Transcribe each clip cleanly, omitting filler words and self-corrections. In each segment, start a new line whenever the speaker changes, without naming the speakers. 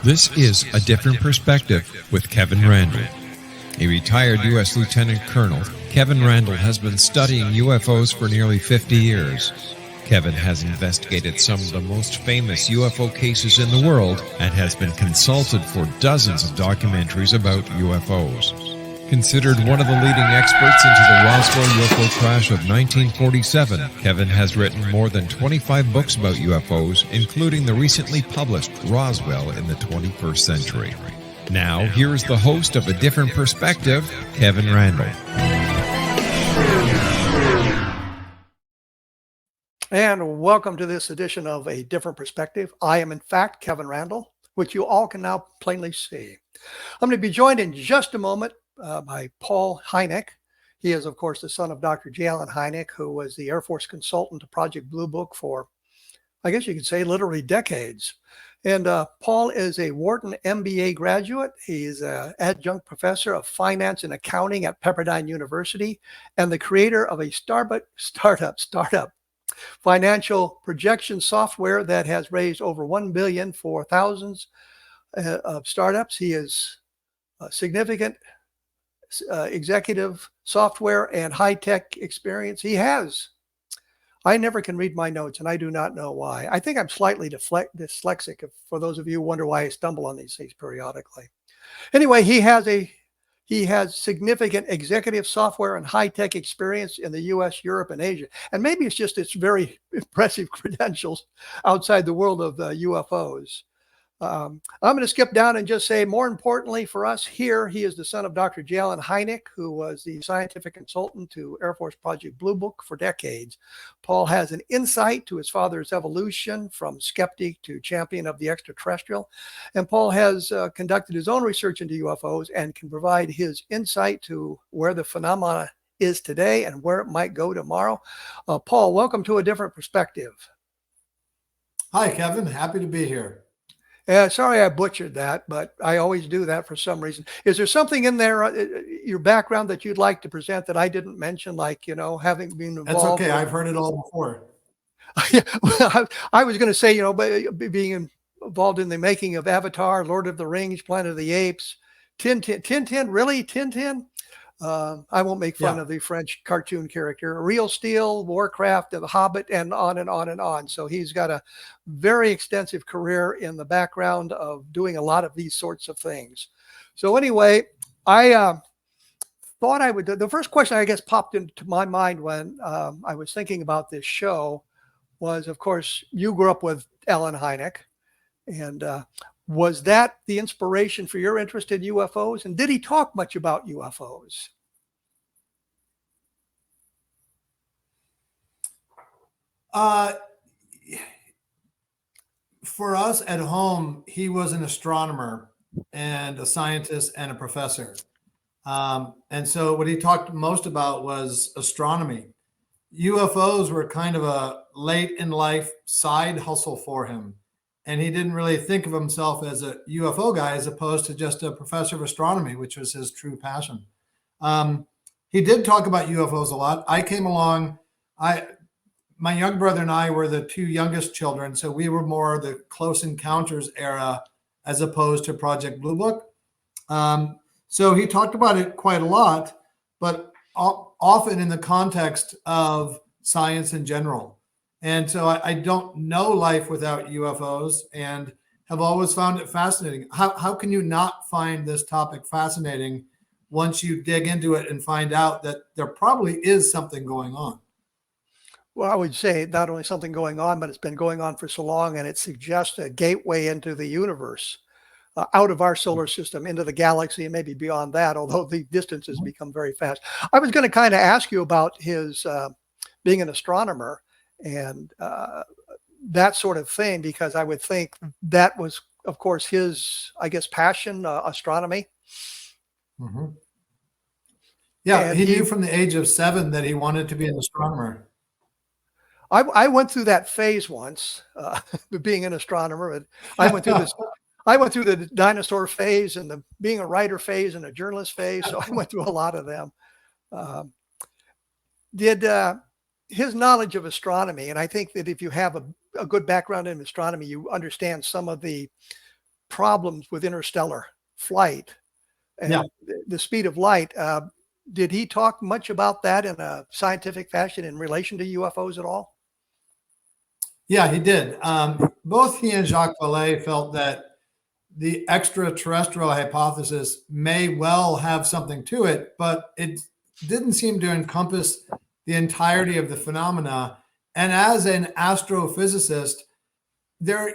This is A Different Perspective with Kevin Randle. A retired U.S. Lieutenant Colonel, Kevin Randle has been studying UFOs for nearly 50 years. Kevin has investigated some of the most famous UFO cases in the world and has been consulted for dozens of documentaries about UFOs. Considered one of the leading experts into the Roswell UFO crash of 1947, Kevin has written more than 25 books about UFOs, including the recently published Roswell in the 21st Century. Now, here is the host of A Different Perspective, Kevin Randle.
And welcome to this edition of A Different Perspective. I am, in fact, Kevin Randle, which you all can now plainly see. I'm going to be joined in just a moment by Paul Hynek. He is, of course, the son of Dr. J. Allen Hynek, who was the Air Force consultant to Project Blue Book for, I guess you could say, literally decades. And Paul is a Wharton MBA graduate. He's an adjunct professor of finance and accounting at Pepperdine University and the creator of a startup financial projection software that has raised over $1 billion for thousands of startups. He is a significant executive software and high-tech experience. I never can read my notes, and I do not know why. I think I'm slightly dyslexic, for those of you who wonder why I stumble on these things periodically. Anyway, he has significant executive software and high-tech experience in the U.S., Europe, and Asia. And maybe it's just its very impressive credentials outside the world of the UFOs. I'm going to skip down and just say, more importantly for us here, he is the son of Dr. J. Allen Hynek, who was the scientific consultant to Air Force Project Blue Book for decades. Paul has an insight to his father's evolution from skeptic to champion of the extraterrestrial. And Paul has conducted his own research into UFOs and can provide his insight to where the phenomena is today and where it might go tomorrow. Paul, welcome to A Different Perspective.
Hi, Kevin. Happy to be here.
Sorry I butchered that, but I always do that for some reason. Is there something in there, your background, that you'd like to present that I didn't mention, like, having been involved?
That's okay. I've heard it all before.
Well, I was going to say, being involved in the making of Avatar, Lord of the Rings, Planet of the Apes, Tintin, really? Tintin? I won't make fun of the French cartoon character. Real Steel, Warcraft, The Hobbit, and on and on and on. So he's got a very extensive career in the background of doing a lot of these sorts of things. So anyway, I thought I would. The first question I guess popped into my mind when I was thinking about this show was, of course, you grew up with Allen Hynek, and was that the inspiration for your interest in UFOs? And did he talk much about UFOs?
For us at home, he was an astronomer and a scientist and a professor. And so what he talked most about was astronomy. UFOs were kind of a late in life side hustle for him. And he didn't really think of himself as a UFO guy as opposed to just a professor of astronomy, which was his true passion. He did talk about UFOs a lot. I came along, my young brother and I were the two youngest children, so we were more the Close Encounters era as opposed to Project Blue Book. So he talked about it quite a lot, but often in the context of science in general. And so I don't know life without UFOs and have always found it fascinating. How can you not find this topic fascinating once you dig into it and find out that there probably is something going on?
Well, I would say not only something going on, but it's been going on for so long, and it suggests a gateway into the universe, out of our solar system, into the galaxy, and maybe beyond that, although the distances become very fast. I was going to kind of ask you about his being an astronomer and that sort of thing, because I would think that was, of course, his, I guess, passion, astronomy.
Mm-hmm. Yeah, and he knew from the age of 7 that he wanted to be an astronomer.
I went through that phase once, being an astronomer. And I went through this. I went through the dinosaur phase and the being a writer phase and a journalist phase. So I went through a lot of them. His knowledge of astronomy, and I think that if you have a good background in astronomy, you understand some of the problems with interstellar flight and
Yeah.
the speed of light. Did he talk much about that in a scientific fashion in relation to UFOs at all?
Yeah, he did. Both he and Jacques Vallée felt that the extraterrestrial hypothesis may well have something to it, but it didn't seem to encompass the entirety of the phenomena. And as an astrophysicist,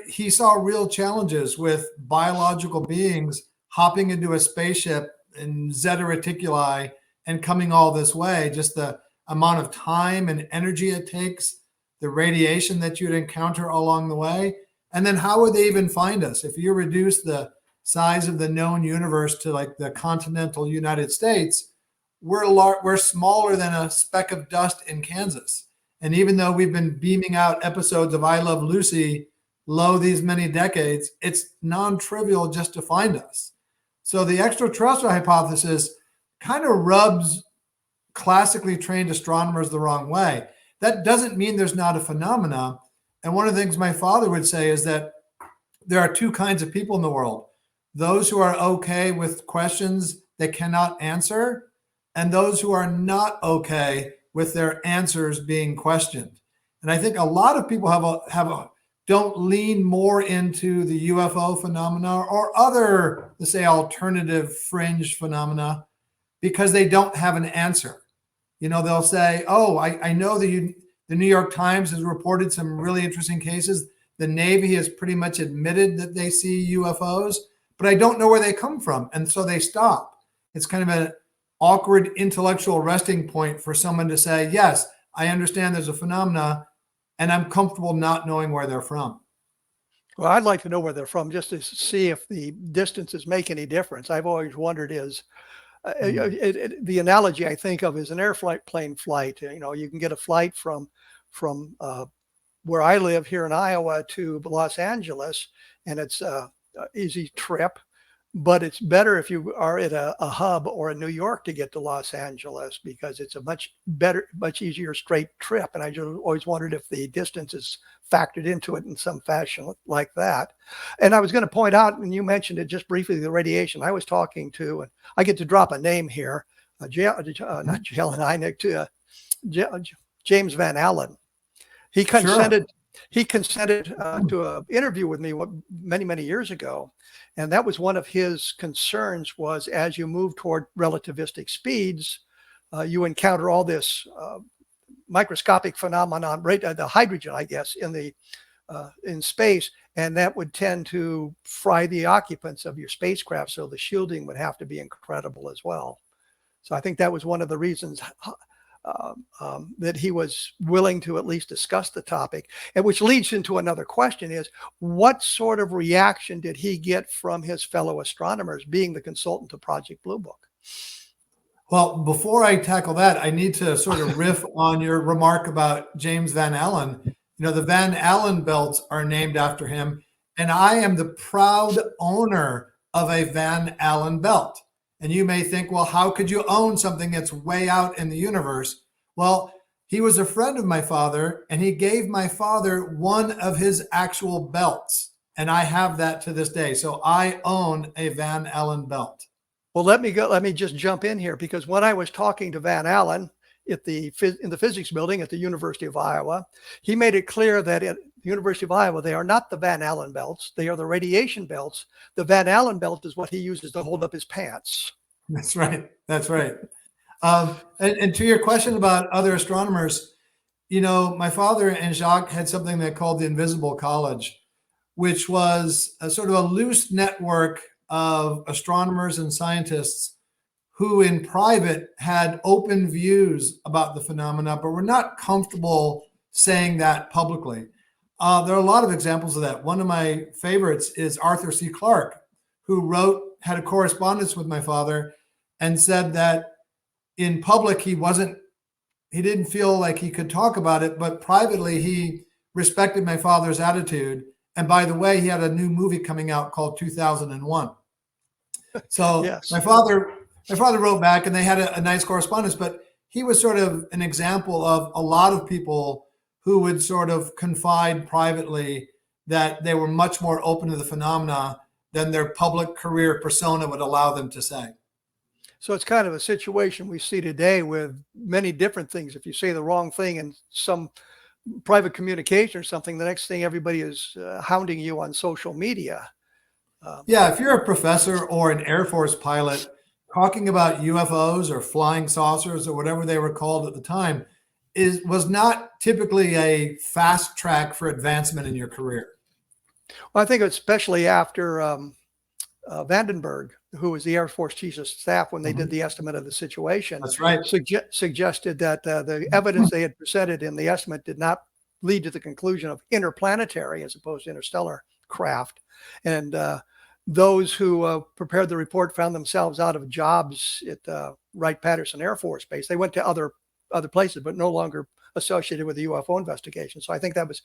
he saw real challenges with biological beings hopping into a spaceship in Zeta Reticuli and coming all this way. Just the amount of time and energy it takes, the radiation that you'd encounter along the way. And then how would they even find us? If you reduce the size of the known universe to like the continental United States, we're smaller than a speck of dust in Kansas. And even though we've been beaming out episodes of I Love Lucy these many decades, it's non-trivial just to find us. So the extraterrestrial hypothesis kind of rubs classically trained astronomers the wrong way. That doesn't mean there's not a phenomena. And one of the things my father would say is that there are two kinds of people in the world: those who are okay with questions they cannot answer, and those who are not okay with their answers being questioned. And I think a lot of people don't lean more into the UFO phenomena or other, let's say, alternative fringe phenomena because they don't have an answer. They'll say, oh, I know the New York Times has reported some really interesting cases. The Navy has pretty much admitted that they see UFOs, but I don't know where they come from. And so they stop. It's kind of an awkward intellectual resting point for someone to say, yes, I understand there's a phenomena, and I'm comfortable not knowing where they're from.
Well, I'd like to know where they're from just to see if the distances make any difference. I've always wondered the analogy I think of is an airplane flight. You can get a flight from where I live here in Iowa to Los Angeles, and it's an easy trip. But it's better if you are at a hub or in New York to get to Los Angeles because it's a much easier straight trip. And I just always wondered if the distance is factored into it in some fashion like that. And I was going to point out, and you mentioned it just briefly, the radiation. I was talking to, and I get to drop a name here, not Hynek, James Van Allen. He consented. Sure. He consented to an interview with me many years ago. And that was one of his concerns was as you move toward relativistic speeds, you encounter all this microscopic phenomenon, the hydrogen, I guess, in space. And that would tend to fry the occupants of your spacecraft. So the shielding would have to be incredible as well. So I think that was one of the reasons that he was willing to at least discuss the topic, and which leads into another question is what sort of reaction did he get from his fellow astronomers being the consultant to Project Blue Book?
Well, before I tackle that, I need to sort of riff on your remark about James Van Allen. The Van Allen belts are named after him, and I am the proud owner of a Van Allen belt. And you may think, well, how could you own something that's way out in the universe? Well, he was a friend of my father, and he gave my father one of his actual belts. And I have that to this day. So I own a Van Allen belt.
Well, let me just jump in here, because when I was talking to Van Allen in the physics building at the University of Iowa, he made it clear that at the University of Iowa, they are not the Van Allen belts. They are the radiation belts. The Van Allen belt is what he uses to hold up his pants.
That's right. That's right. And to your question about other astronomers, my father and Jacques had something they called the Invisible College, which was a sort of a loose network of astronomers and scientists who in private had open views about the phenomena, but were not comfortable saying that publicly. There are a lot of examples of that. One of my favorites is Arthur C. Clarke, who had a correspondence with my father and said that in public, he didn't feel like he could talk about it, but privately he respected my father's attitude. And by the way, he had a new movie coming out called 2001. So yes. My father wrote back, and they had a nice correspondence, but he was sort of an example of a lot of people who would sort of confide privately that they were much more open to the phenomena than their public career persona would allow them to say.
So it's kind of a situation we see today with many different things. If you say the wrong thing in some private communication or something, the next thing everybody is hounding you on social media.
Yeah, if you're a professor or an Air Force pilot talking about UFOs or flying saucers or whatever they were called at the time was not typically a fast track for advancement in your career.
Well, I think especially after Vandenberg, who was the Air Force Chief of Staff when they did the estimate of the situation.
That's right.
Suggested that the evidence they had presented in the estimate did not lead to the conclusion of interplanetary as opposed to interstellar craft. And those who prepared the report found themselves out of jobs at Wright-Patterson Air Force Base. They went to other places, but no longer associated with the UFO investigation. So I think that was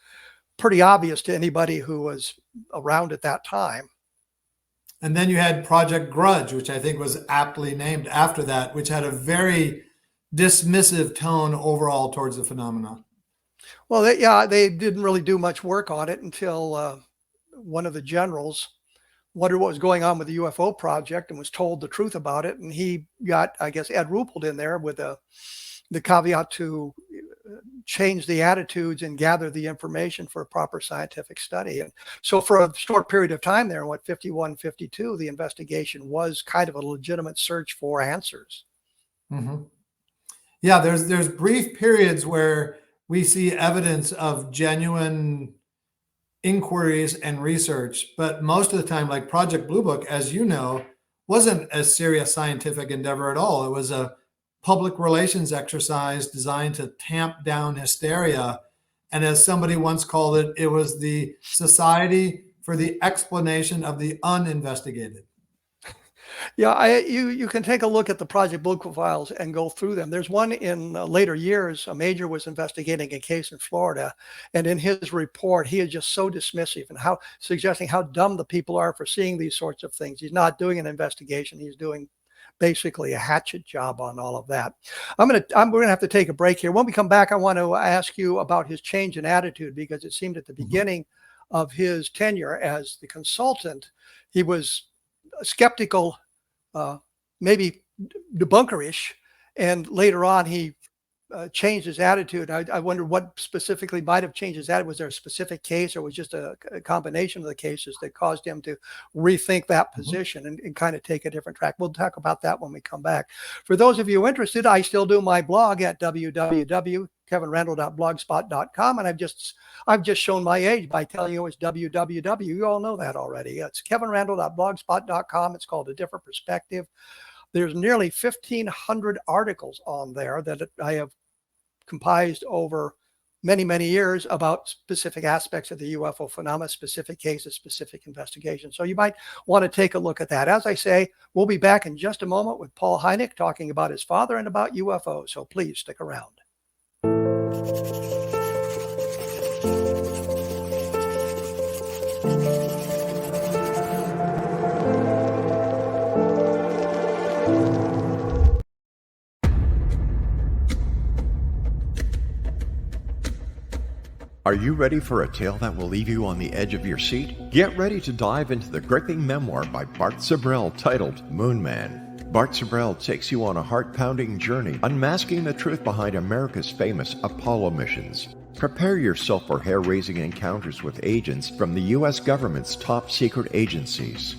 pretty obvious to anybody who was around at that time.
And then you had Project Grudge, which I think was aptly named after that, which had a very dismissive tone overall towards the phenomenon.
Well, they didn't really do much work on it until one of the generals wondered what was going on with the UFO project and was told the truth about it. And he got, I guess, Ed Ruppelt in there with the caveat to change the attitudes and gather the information for a proper scientific study. And so for a short period of time there, in 51, 52, the investigation was kind of a legitimate search for answers.
Mm-hmm. Yeah, there's brief periods where we see evidence of genuine inquiries and research, but most of the time, like Project Blue Book, as you know, wasn't a serious scientific endeavor at all. It was a public relations exercise designed to tamp down hysteria. And as somebody once called it, it was the Society for the Explanation of the Uninvestigated.
Yeah, you can take a look at the Project Blue Book files and go through them. There's one in later years. A major was investigating a case in Florida, and in his report, he is just so dismissive and suggesting how dumb the people are for seeing these sorts of things. He's not doing an investigation. He's doing basically a hatchet job on all of that. We're gonna have to take a break here. When we come back, I want to ask you about his change in attitude, because it seemed at the beginning of his tenure as the consultant, he was skeptical, maybe debunkerish, and later on he changed his attitude. I wonder what specifically might have changed his attitude. Was there a specific case, or was just a combination of the cases that caused him to rethink that position and kind of take a different track? We'll talk about that when we come back. For those of you interested, I still do my blog at www.kevinrandle.blogspot.com, and I've just shown my age by telling you it's www. You all know that already. It's kevinrandle.blogspot.com. It's called A Different Perspective. There's nearly 1,500 articles on there that I have compiled over many, many years about specific aspects of the UFO phenomena, specific cases, specific investigations. So you might want to take a look at that. As I say, we'll be back in just a moment with Paul Hynek talking about his father and about UFOs. So please stick around.
Are you ready for a tale that will leave you on the edge of your seat? Get ready to dive into the gripping memoir by Bart Sibrel titled Moon Man. Bart Sibrel takes you on a heart-pounding journey, unmasking the truth behind America's famous Apollo missions. Prepare yourself for hair-raising encounters with agents from the U.S. government's top secret agencies.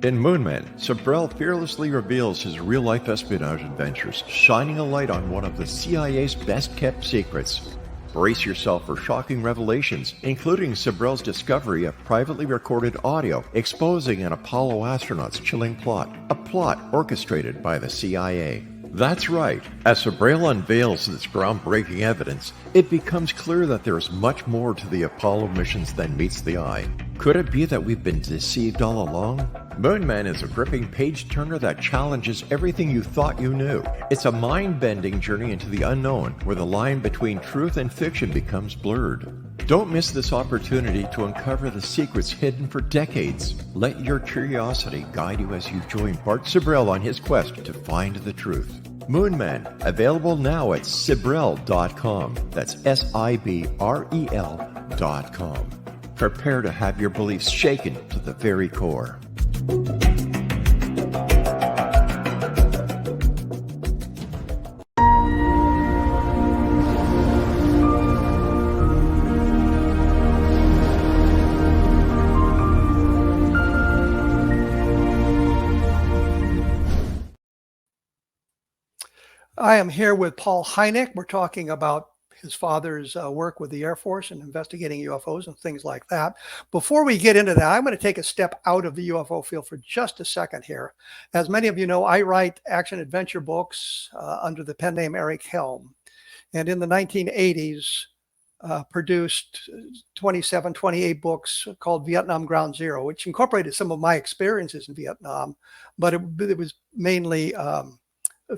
In Moon Man, Sibrel fearlessly reveals his real-life espionage adventures, shining a light on one of the CIA's best-kept secrets. Brace yourself for shocking revelations, including Sibrel's discovery of privately recorded audio exposing an Apollo astronaut's chilling plot, a plot orchestrated by the CIA. That's right. As Sibrel unveils this groundbreaking evidence, it becomes clear that there is much more to the Apollo missions than meets the eye. Could it be that we've been deceived all along? Moon Man is a gripping page-turner that challenges everything you thought you knew. It's a mind-bending journey into the unknown, where the line between truth and fiction becomes blurred. Don't miss this opportunity to uncover the secrets hidden for decades. Let your curiosity guide you as you join Bart Sibrel on his quest to find the truth. Moon Man, available now at Sibrel.com. That's Sibrel.com. Prepare to have your beliefs shaken to the very core.
I am here with Paul Hynek. We're talking about his father's work with the Air Force and investigating UFOs and things like that. Before we get into that, I'm going to take a step out of the UFO field for just a second here. As many of you know, I write action adventure books under the pen name Eric Helm. And in the 1980s, produced 27, 28 books called Vietnam Ground Zero, which incorporated some of my experiences in Vietnam, but it was mainly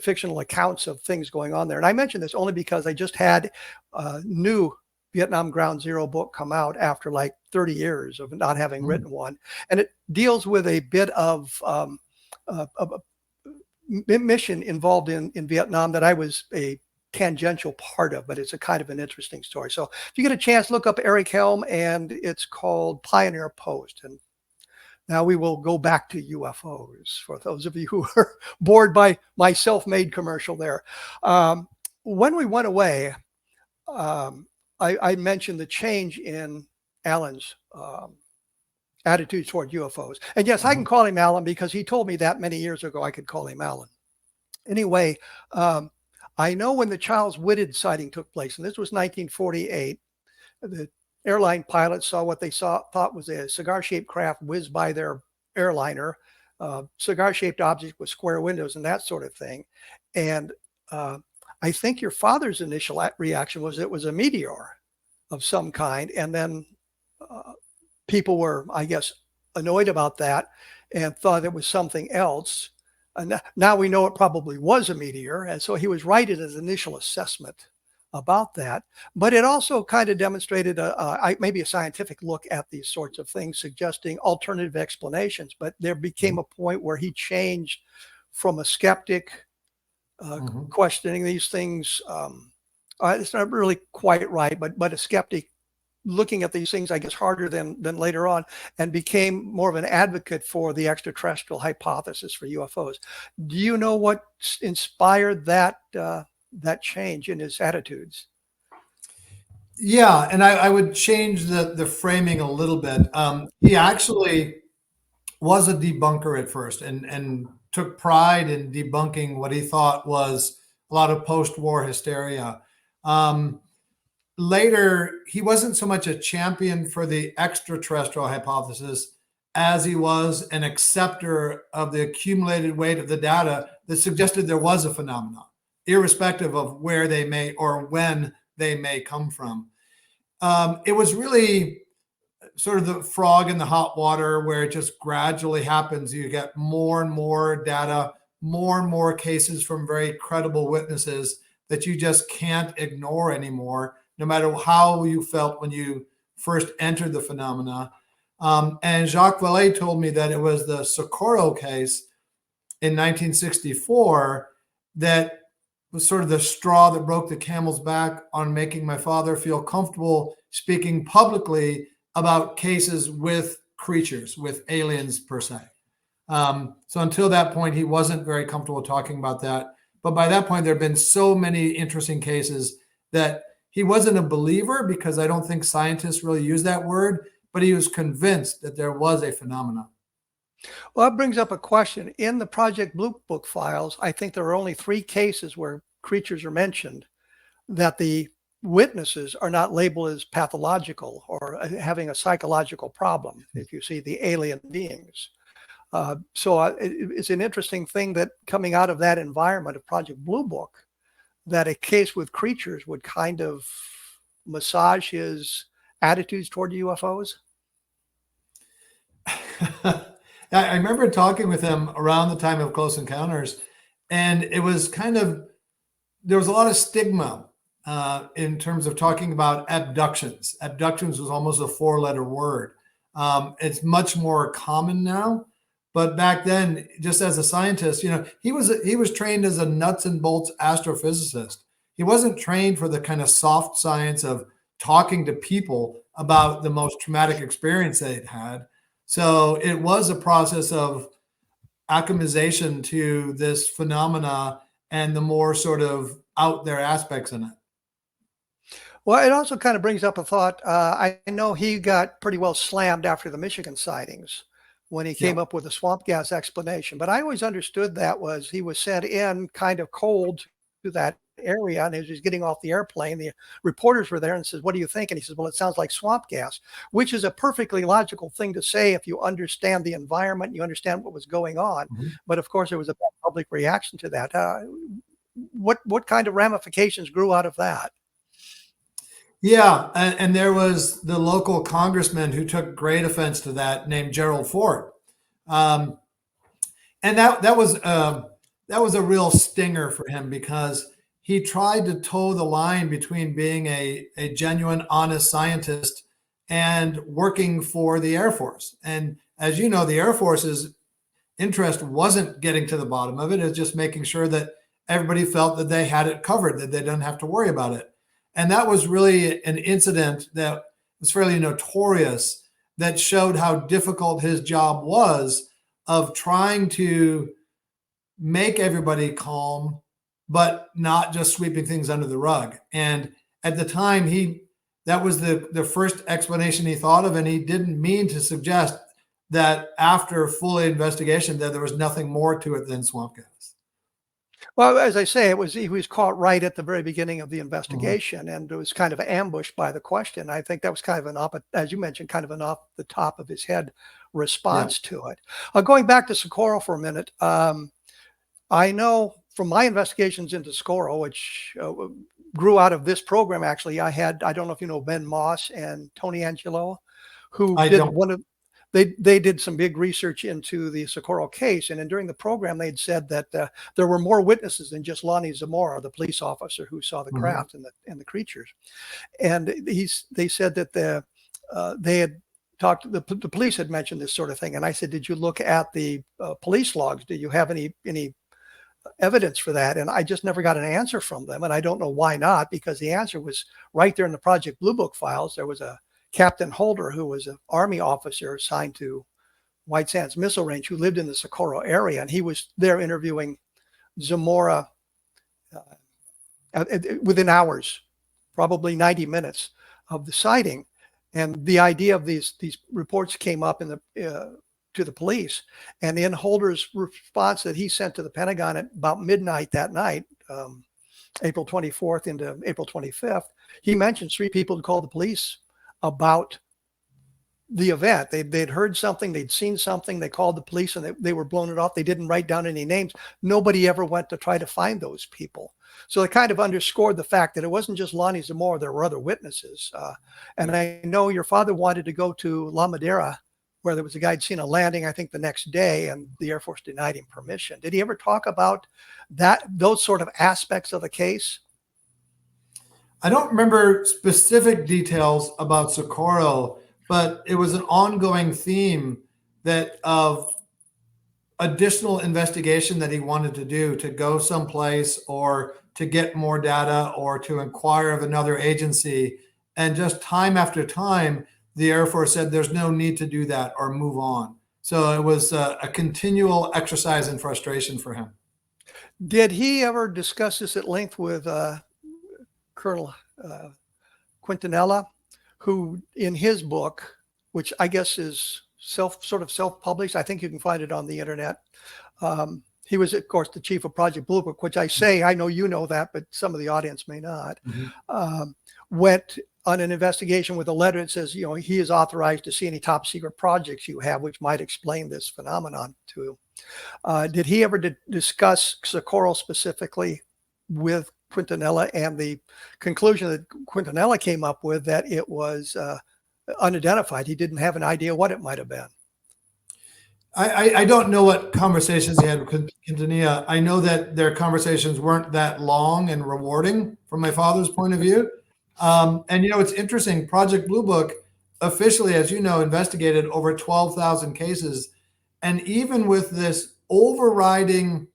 fictional accounts of things going on there. And I mention this only because I just had a new Vietnam Ground Zero book come out after like 30 years of not having written one. And it deals with a bit of a mission involved in Vietnam that I was a tangential part of, but it's a kind of an interesting story. So if you get a chance, look up Eric Helm, and it's called Pioneer Post. And now we will go back to UFOs for those of you who are bored by my self-made commercial there. When we went away, I mentioned the change in Alan's attitude toward UFOs. And yes, I can call him Alan because he told me that many years ago I could call him Alan. Anyway, I know when the Charles Whitted sighting took place, and this was 1948, the airline pilots saw what they thought was a cigar-shaped craft whiz by their airliner, cigar-shaped object with square windows and that sort of thing. And I think your father's initial reaction was it was a meteor of some kind. And then people were, I guess, annoyed about that and thought it was something else. And now we know it probably was a meteor. And so he was right in his initial assessment about that. But it also kind of demonstrated maybe a scientific look at these sorts of things, suggesting alternative explanations. But there became a point where he changed from a skeptic questioning these things. It's not really quite right, but a skeptic looking at these things, I guess, harder than later on, and became more of an advocate for the extraterrestrial hypothesis for UFOs. Do you know what inspired that change in his attitudes?
Yeah, and I would change the framing a little bit. He actually was a debunker at first and took pride in debunking what he thought was a lot of post-war hysteria. Later, he wasn't so much a champion for the extraterrestrial hypothesis as he was an acceptor of the accumulated weight of the data that suggested there was a phenomenon, irrespective of where they may or when they may come from. It was really sort of the frog in the hot water where it just gradually happens. You get more and more data, more and more cases from very credible witnesses that you just can't ignore anymore, no matter how you felt when you first entered the phenomena. And Jacques Vallée told me that it was the Socorro case in 1964 that was sort of the straw that broke the camel's back on making my father feel comfortable speaking publicly about cases with creatures, with aliens per se. So until that point, he wasn't very comfortable talking about that. But by that point, there have been so many interesting cases that he wasn't a believer, because I don't think scientists really use that word, but he was convinced that there was a phenomenon.
Well, that brings up a question. In the Project Blue Book files, I think there are only 3 cases where creatures are mentioned that the witnesses are not labeled as pathological or having a psychological problem, if you see the alien beings. So it's an interesting thing that coming out of that environment of Project Blue Book, that a case with creatures would kind of massage his attitudes toward UFOs.
I remember talking with him around the time of Close Encounters, and it was kind of, there was a lot of stigma in terms of talking about abductions. Abductions was almost a 4-letter word. It's much more common now, but back then, just as a scientist, you know, he was trained as a nuts and bolts astrophysicist. He wasn't trained for the kind of soft science of talking to people about the most traumatic experience they'd had. So it was a process of acclimatization to this phenomena and the more sort of out there aspects in it.
Well, it also kind of brings up a thought. I know he got pretty well slammed after the Michigan sightings when he
Yeah.
came up with a swamp gas explanation. But I always understood that was he was sent in kind of cold to that area, and as he's getting off the airplane, the reporters were there and says, "What do you think?" And he says, "Well, it sounds like swamp gas," which is a perfectly logical thing to say if you understand the environment, you understand what was going on.
Mhm.
But of course, there was a public reaction to that. What kind of ramifications grew out of that?
Yeah, and there was the local congressman who took great offense to that, named Gerald Ford, um, and that was a real stinger for him because he tried to toe the line between being a genuine, honest scientist and working for the Air Force. And as you know, the Air Force's interest wasn't getting to the bottom of it; it's just making sure that everybody felt that they had it covered, that they didn't have to worry about it. And that was really an incident that was fairly notorious that showed how difficult his job was of trying to make everybody calm, but not just sweeping things under the rug. And at the time, that was the first explanation he thought of, and he didn't mean to suggest that after full investigation that there was nothing more to it than swamp gas.
Well, as I say, he was caught right at the very beginning of the
Mhm.
investigation, and it was kind of ambushed by the question. I think that was kind of as you mentioned, kind of an off the top of his head
Yeah,
response to it. Going back to Socorro for a minute, I know from my investigations into Socorro, which grew out of this program. Actually, I don't know if you know Ben Moss and Tony Angelo, who
I
did
don't.
one of they did some big research into the Socorro case, and during the program, they'd said that there were more witnesses than just Lonnie Zamora, the police officer who saw the
Mhm.
craft and the creatures. And they said that they had talked. The police had mentioned this sort of thing, and I said, "Did you look at the police logs? Do you have any evidence for that?" And I just never got an answer from them, and I don't know why not, because the answer was right there in the Project Blue Book files. There was a Captain Holder, who was an Army officer assigned to White Sands Missile Range, who lived in the Socorro area, and he was there interviewing Zamora within hours, probably 90 minutes of the sighting. And the idea of these reports came up in the to the police, and in Holder's response that he sent to the Pentagon at about midnight that night, April 24th into April 25th, he mentions 3 people to call the police about the event. They'd heard something, they'd seen something, they called the police, and they were blowing it off. They didn't write down any names. Nobody ever went to try to find those people. So it kind of underscored the fact that it wasn't just Lonnie Zamora, there were other witnesses. And I know your father wanted to go to La Madera, where there was a guy who'd seen a landing, I think the next day, and the Air Force denied him permission. Did he ever talk about those sort of aspects of the case?
I don't remember specific details about Socorro, but it was an ongoing theme that of additional investigation that he wanted to do to go someplace or to get more data or to inquire of another agency. And just time after time, the Air Force said there's no need to do that or move on. So it was a continual exercise in frustration for him.
Did he ever discuss this at length with Colonel Quintanilla, who in his book, which I guess is self-published, I think you can find it on the internet. He was, of course, the chief of Project Blue Book, which I know you know that, but some of the audience may not.
Mhm.
Went on an investigation with a letter that says, he is authorized to see any top secret projects you have, which might explain this phenomenon to. Did he ever discuss Socorro specifically with Quintanilla, and the conclusion that Quintanilla came up with, that it was unidentified? He didn't have an idea what it might have been.
I don't know what conversations he had with Quintanilla. I know that their conversations weren't that long and rewarding from my father's point of view. And it's interesting. Project Blue Book officially, as you know, investigated over 12,000 cases. And even with this overriding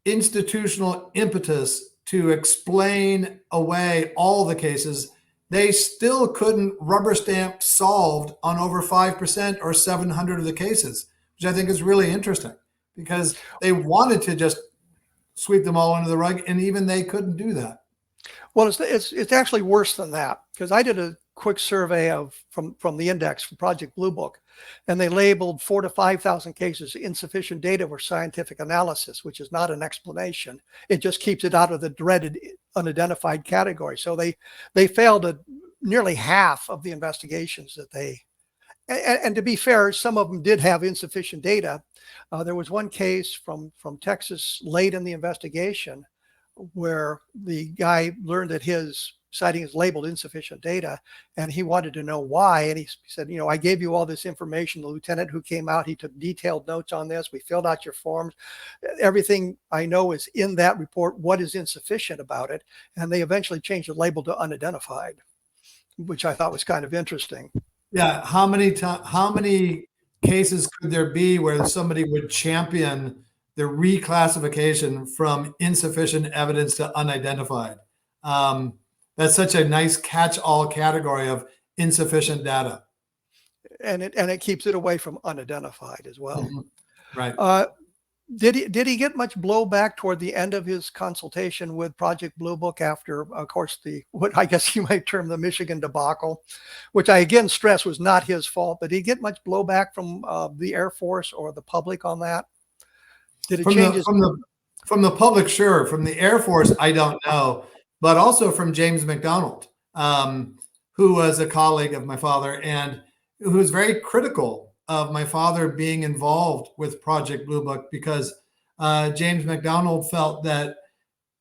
institutional impetus to explain away all the cases, they still couldn't rubber stamp solved on over 5% or 700 of the cases, which I think is really interesting because they wanted to just sweep them all under the rug, and even they couldn't do that.
Well, it's actually worse than that, because I did a quick survey from the index from Project Blue Book, and they labeled 4,000 to 5,000 cases insufficient data for scientific analysis, which is not an explanation. It just keeps it out of the dreaded unidentified category. So they failed at nearly half of the investigations that they. And to be fair, some of them did have insufficient data. There was one case from Texas late in the investigation where the guy learned that his sighting is labeled insufficient data, and he wanted to know why. And he said, I gave you all this information. The lieutenant who came out, he took detailed notes on this. We filled out your forms. Everything I know is in that report. What is insufficient about it? And they eventually changed the label to unidentified, which I thought was kind of interesting.
Yeah. How many cases could there be where somebody would champion the reclassification from insufficient evidence to unidentified? That's such a nice catch-all category of insufficient data.
And it keeps it away from unidentified as well.
Mm-hmm. Right.
Did he get much blowback toward the end of his consultation with Project Blue Book after, of course, what I guess you might term the Michigan debacle, which I again stress was not his fault, but did he get much blowback from the Air Force or the public on that? Did it change
from the public? Sure. From the Air Force, I don't know, but also from James McDonald, who was a colleague of my father and who was very critical of my father being involved with Project Blue Book, because James McDonald felt that,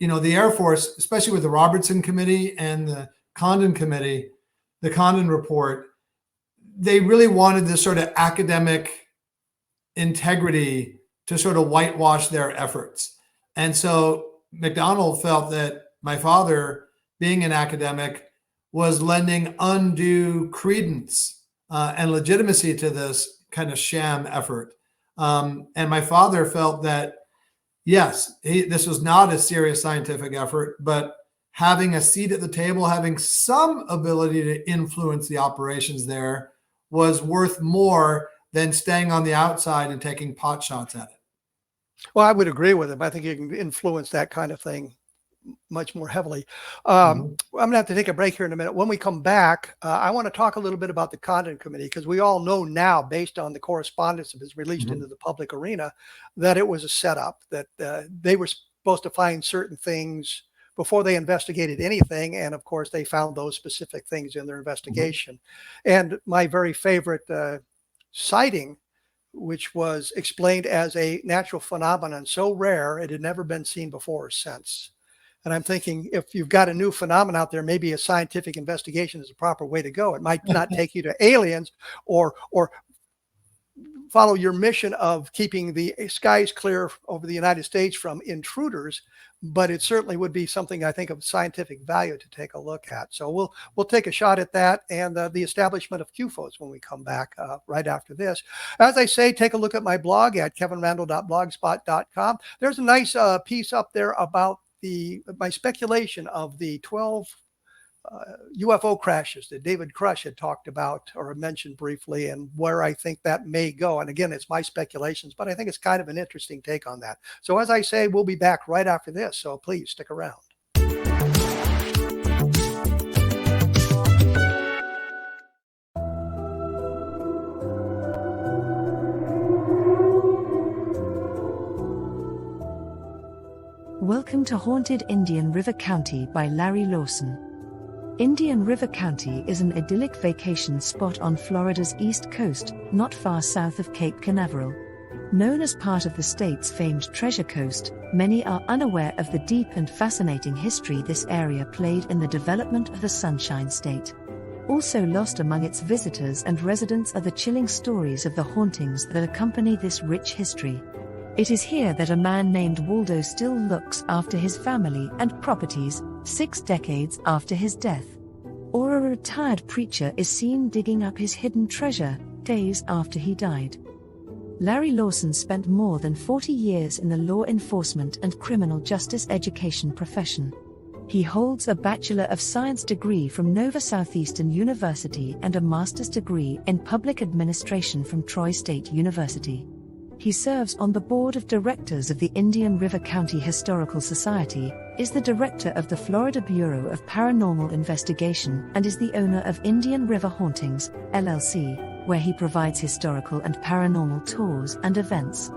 the Air Force, especially with the Robertson Committee and the Condon Committee, the Condon report, they really wanted this sort of academic integrity to sort of whitewash their efforts. And so McDonald felt that my father, being an academic, was lending undue credence and legitimacy to this kind of sham effort. And my father felt that, yes, this was not a serious scientific effort, but having a seat at the table, having some ability to influence the operations there was worth more than staying on the outside and taking pot shots at it.
Well, I would agree with him. I think you can influence that kind of thing much more heavily. I'm going to have to take a break here in a minute. When we come back, I want to talk a little bit about the Condon Committee, because we all know now, based on the correspondence that is released into the public arena, that it was a setup, that they were supposed to find certain things before they investigated anything. And of course, they found those specific things in their investigation. And my very favorite sighting, which was explained as a natural phenomenon so rare it had never been seen before or since. And I'm thinking, if you've got a new phenomenon out there, maybe a scientific investigation is a proper way to go. It might not take you to aliens or follow your mission of keeping the skies clear over the United States from intruders, but it certainly would be something I think of scientific value to take a look at. So we'll take a shot at that and the establishment of QFOs when we come back right after this. As I say, take a look at my blog at kevinrandle.blogspot.com. There's a nice piece up there about my speculation of the 12 UFO crashes that David Crush had talked about or mentioned briefly, and where I think that may go. And again, it's my speculations, but I think it's kind of an interesting take on that. So as I say, we'll be back right after this. So please stick around.
Welcome to Haunted Indian River County by Larry Lawson. Indian River County is an idyllic vacation spot on Florida's east coast, not far south of Cape Canaveral. Known as part of the state's famed Treasure Coast, many are unaware of the deep and fascinating history this area played in the development of the Sunshine State. Also lost among its visitors and residents are the chilling stories of the hauntings that accompany this rich history. It is here that a man named Waldo still looks after his family and properties 6 decades after his death. Or a retired preacher is seen digging up his hidden treasure days after he died. Larry Lawson spent more than 40 years in the law enforcement and criminal justice education profession. He holds a Bachelor of Science degree from Nova Southeastern University and a master's degree in public administration from Troy State University. He serves on the board of directors of the Indian River County Historical Society, is the director of the Florida Bureau of Paranormal Investigation, and is the owner of Indian River Hauntings, LLC, where he provides historical and paranormal tours and events.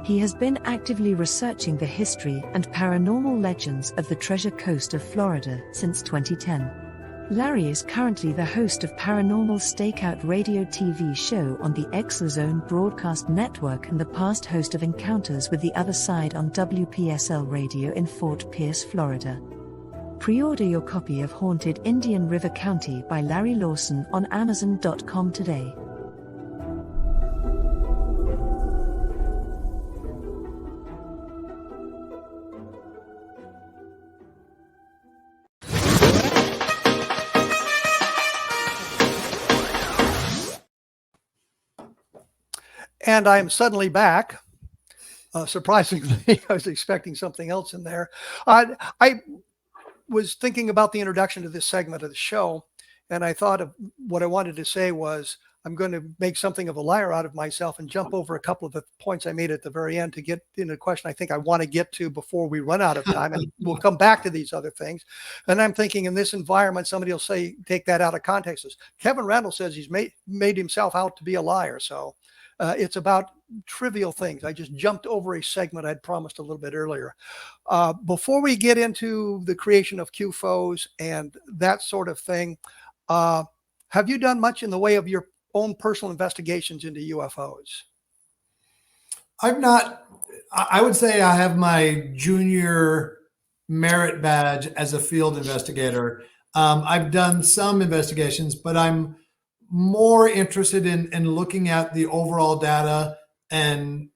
He has been actively researching the history and paranormal legends of the Treasure Coast of Florida since 2010. Larry is currently the host of Paranormal Stakeout radio TV show on the Exozone Broadcast Network and the past host of Encounters with the Other Side on WPSL Radio in Fort Pierce, Florida. Pre-order your copy of Haunted Indian River County by Larry Lawson on Amazon.com today.
And I am suddenly back. Surprisingly, I was expecting something else in there. I was thinking about the introduction to this segment of the show, and I thought of what I wanted to say was I'm going to make something of a liar out of myself and jump over a couple of the points I made at the very end to get into a question I think I want to get to before we run out of time. And we'll come back to these other things. And I'm thinking in this environment, somebody will say, take that out of context. Kevin Randle says he's made himself out to be a liar. So it's about trivial things. I just jumped over a segment I'd promised a little bit earlier. Before we get into the creation of QFOs and that sort of thing, have you done much in the way of your own personal investigations into UFOs?
I've not. I would say I have my junior merit badge as a field investigator. I've done some investigations, but I'm more interested in looking at the overall data and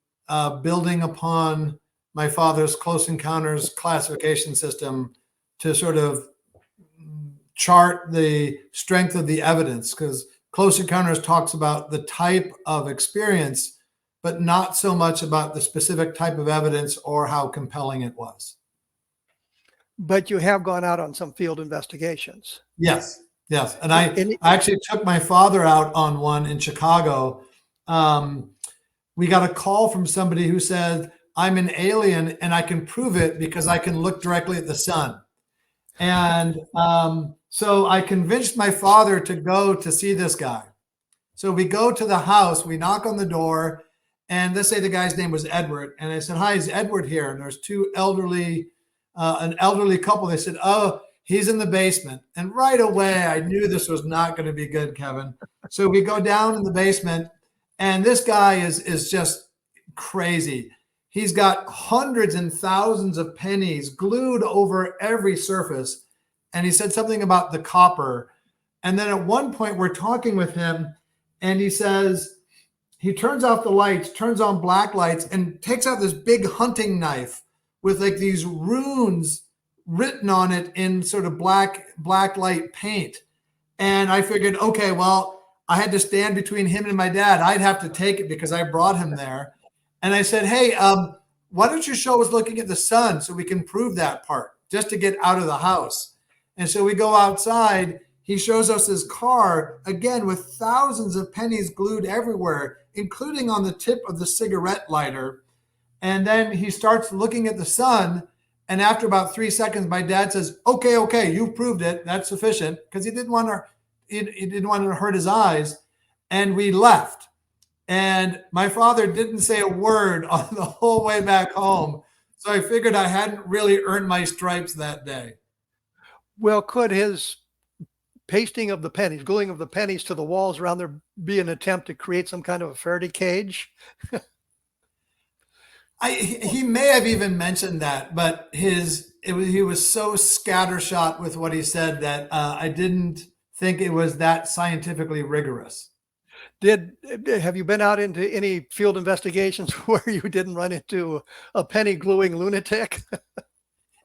building upon my father's close encounters classification system to sort of chart the strength of the evidence, because close encounters talks about the type of experience, but not so much about the specific type of evidence or how compelling it was.
But you have gone out on some field investigations.
Yes. Yes. And I actually took my father out on one in Chicago. We got a call from somebody who said, I'm an alien and I can prove it because I can look directly at the sun. And so I convinced my father to go to see this guy. So we go to the house, we knock on the door, and let's say the guy's name was Edward. And I said, hi, is Edward here? And there's an elderly couple. They said, oh, he's in the basement. And right away, I knew this was not going to be good, Kevin. So we go down in the basement, and this guy is just crazy. He's got hundreds and thousands of pennies glued over every surface. And he said something about the copper. And then at one point, we're talking with him, and he says, he turns off the lights, turns on black lights, and takes out this big hunting knife with like these runes written on it in sort of black light paint. And I figured, okay, well, I had to stand between him and my dad. I'd have to take it because I brought him there. And I said, hey, why don't you show us looking at the sun so we can prove that part just to get out of the house? And so we go outside. He shows us his car, again, with thousands of pennies glued everywhere, including on the tip of the cigarette lighter. And then he starts looking at the sun. And after about 3 seconds, my dad says, okay, you proved it. That's sufficient, because he didn't want to hurt his eyes. And we left. And my father didn't say a word on the whole way back home. So I figured I hadn't really earned my stripes that day.
Well, could his pasting of the pennies, gluing of the pennies to the walls around there be an attempt to create some kind of a Faraday cage?
He may have even mentioned that, but he was so scattershot with what he said that I didn't think it was that scientifically rigorous.
Have you been out into any field investigations where you didn't run into a penny gluing lunatic?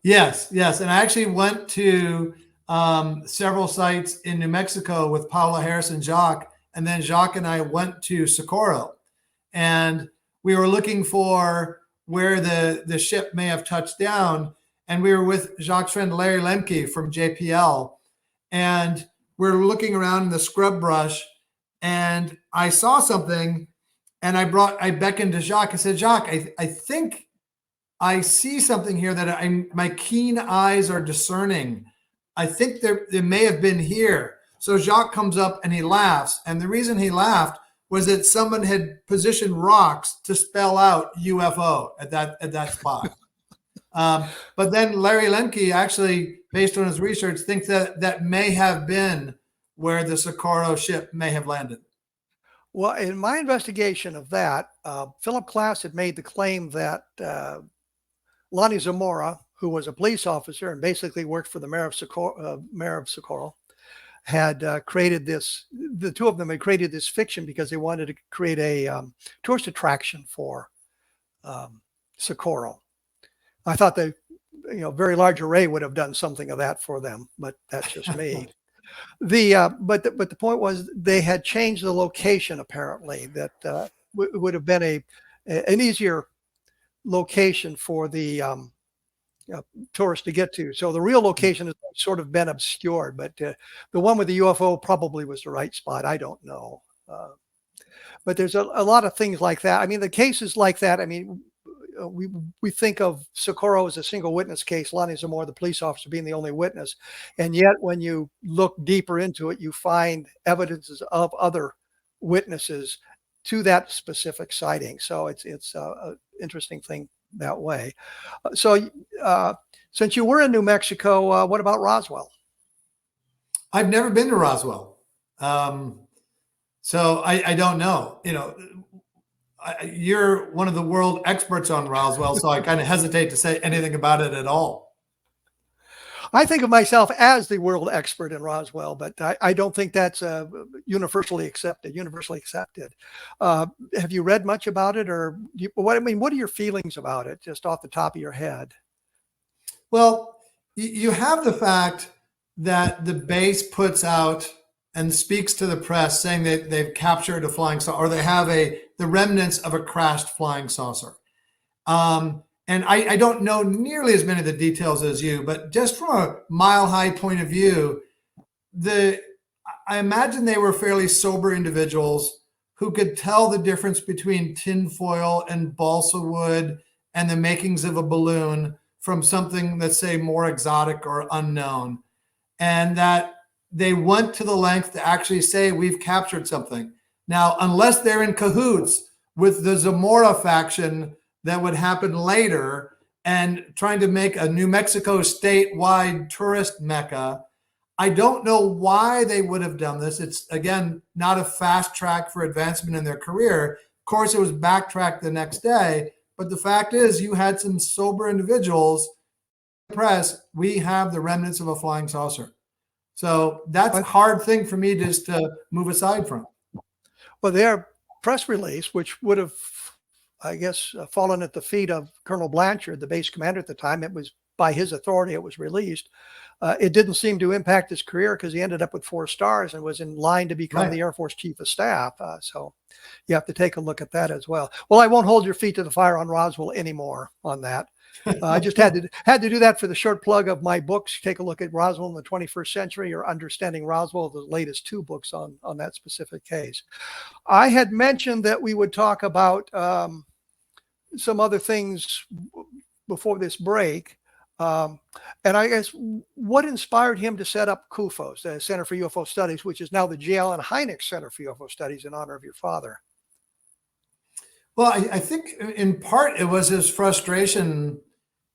Yes. And I actually went to several sites in New Mexico with Paula Harris and Jacques. And then Jacques and I went to Socorro. And we were looking for where the ship may have touched down. and we were with Jacques' friend Larry Lemke from JPL, and we're looking around in the scrub brush, and I saw something, and I beckoned to Jacques. I said, Jacques, I think I see something here that my keen eyes are discerning. I think they may have been here. So Jacques comes up and he laughs. And the reason he laughed was that someone had positioned rocks to spell out UFO at that spot. But then Larry Lemke actually, based on his research, thinks that may have been where the Socorro ship may have landed.
Well, in my investigation of that, Philip Klass had made the claim that Lonnie Zamora, who was a police officer and basically worked for the mayor of Socorro, had created this. The two of them had created this fiction because they wanted to create a tourist attraction for Socorro. I thought the Very Large Array would have done something of that for them, but that's just me. But the point was they had changed the location apparently. That would have been an easier location for the tourists to get to. So the real location has sort of been obscured, but the one with the UFO probably was the right spot. I don't know. But there's a lot of things like that. I mean, the cases like that, I mean, we think of Socorro as a single witness case, Lonnie Zamora, the police officer, being the only witness. And yet when you look deeper into it, you find evidences of other witnesses to that specific sighting. So it's an interesting thing that way. So since you were in New Mexico, what about Roswell?
I've never been to Roswell. So I don't know. You're one of the world experts on Roswell, so I kind of hesitate to say anything about it at all.
I think of myself as the world expert in Roswell, but I don't think that's universally accepted. Have you read much about it, or what are your feelings about it, just off the top of your head?
Well, you have the fact that the base puts out and speaks to the press saying that they've captured a flying saucer, or they have the remnants of a crashed flying saucer. And I don't know nearly as many of the details as you, but just from a mile-high point of view, I imagine they were fairly sober individuals who could tell the difference between tinfoil and balsa wood and the makings of a balloon from something that's, say, more exotic or unknown. And that they went to the length to actually say, we've captured something. Now, unless they're in cahoots with the Zamora faction that would happen later and trying to make a New Mexico statewide tourist mecca, I don't know why they would have done this. It's, again, not a fast track for advancement in their career. Of course, it was backtracked the next day. But the fact is, you had some sober individuals in the press. We have the remnants of a flying saucer. So that's a hard thing for me just to move aside from.
Well, their press release, which would have, I guess, fallen at the feet of Colonel Blanchard, the base commander at the time. It was by his authority it was released. It didn't seem to impact his career because he ended up with 4 stars and was in line to become the Air Force Chief of Staff. So you have to take a look at that as well. Well, I won't hold your feet to the fire on Roswell anymore on that. I just had to do that for the short plug of my books. Take a look at Roswell in the 21st Century or Understanding Roswell, the latest 2 books on that specific case. I had mentioned that we would talk about some other things before this break. And I guess what inspired him to set up CUFOS, the Center for UFO Studies, which is now the J.L. and Hynek Center for UFO Studies in honor of your father?
Well, I think in part it was his frustration